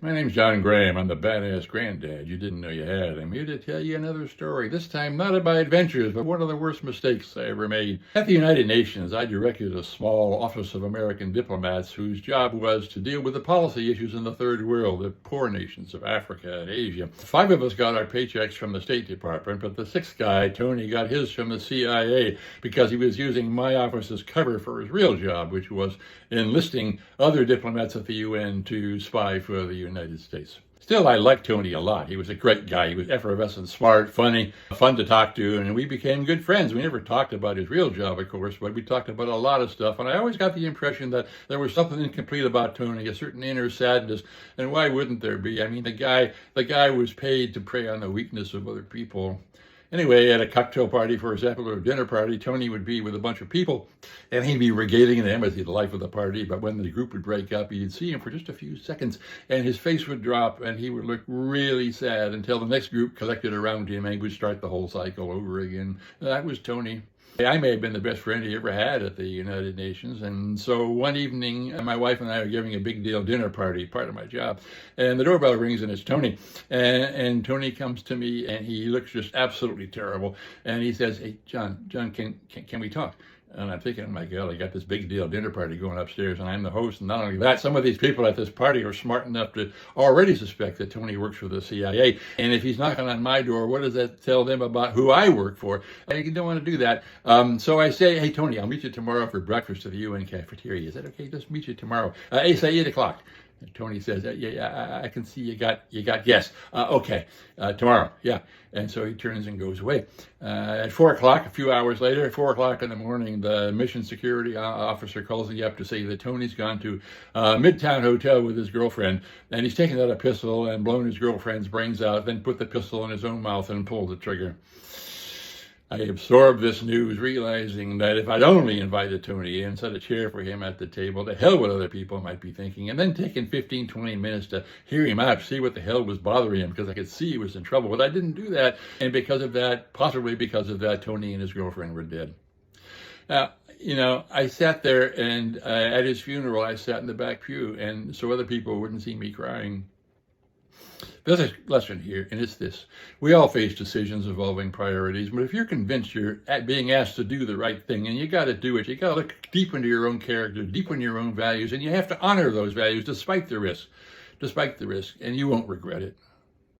My name's John Graham. I'm the badass granddad you didn't know you had. I'm here to tell you another story, this time not of my adventures, but one of the worst mistakes I ever made. At the United Nations, I directed a small office of American diplomats whose job was to deal with the policy issues in the third world, the poor nations of Africa and Asia. 5 of us got our paychecks from the State Department, but the 6th guy, Tony, got his from the CIA because he was using my office as cover for his real job, which was enlisting other diplomats at the UN to spy for the United States. Still, I liked Tony a lot. He was a great guy. He was effervescent, smart, funny, fun to talk to, and we became good friends. We never talked about his real job, of course, but we talked about a lot of stuff, and I always got the impression that there was something incomplete about Tony, a certain inner sadness, and why wouldn't there be? I mean, the guy was paid to prey on the weakness of other people. Anyway, at a cocktail party, for example, or a dinner party, Tony would be with a bunch of people, and he'd be regaling them as the life of the party. But when the group would break up, you'd see him for just a few seconds, and his face would drop, and he would look really sad until the next group collected around him, and he would start the whole cycle over again. That was Tony. I may have been the best friend he ever had at the United Nations. And so one evening, my wife and I are giving a big deal dinner party, part of my job. And the doorbell rings and it's Tony. And Tony comes to me and he looks just absolutely terrible. And he says, "Hey, John, can we talk?" And I'm thinking, oh my God, I got this big deal dinner party going upstairs and I'm the host. And not only that, some of these people at this party are smart enough to already suspect that Tony works for the CIA. And if he's knocking on my door, what does that tell them about who I work for? I don't want to do that. So I say, "Hey, Tony, I'll meet you tomorrow for breakfast at the UN cafeteria. Is that okay? Just meet you tomorrow. It's 8 o'clock. And Tony says, "Yeah, I can see you got yes. Okay, tomorrow, yeah." And so he turns and goes away. At 4 o'clock, a few hours later, at 4 o'clock in the morning, the mission security officer calls me up to say that Tony's gone to a Midtown hotel with his girlfriend, and he's taken out a pistol and blown his girlfriend's brains out, then put the pistol in his own mouth and pulled the trigger. I absorbed this news, realizing that if I'd only invited Tony in, set a chair for him at the table, to hell what other people might be thinking, and then taken 15, 20 minutes to hear him out, see what the hell was bothering him, because I could see he was in trouble. But I didn't do that, and because of that, possibly because of that, Tony and his girlfriend were dead. Now, I sat there, and at his funeral, I sat in the back pew, and so other people wouldn't see me crying. There's a lesson here, and it's this. We all face decisions involving priorities, but if you're convinced you're being asked to do the right thing, and you got to do it, you got to look deep into your own character, deep into your own values, and you have to honor those values despite the risk, and you won't regret it.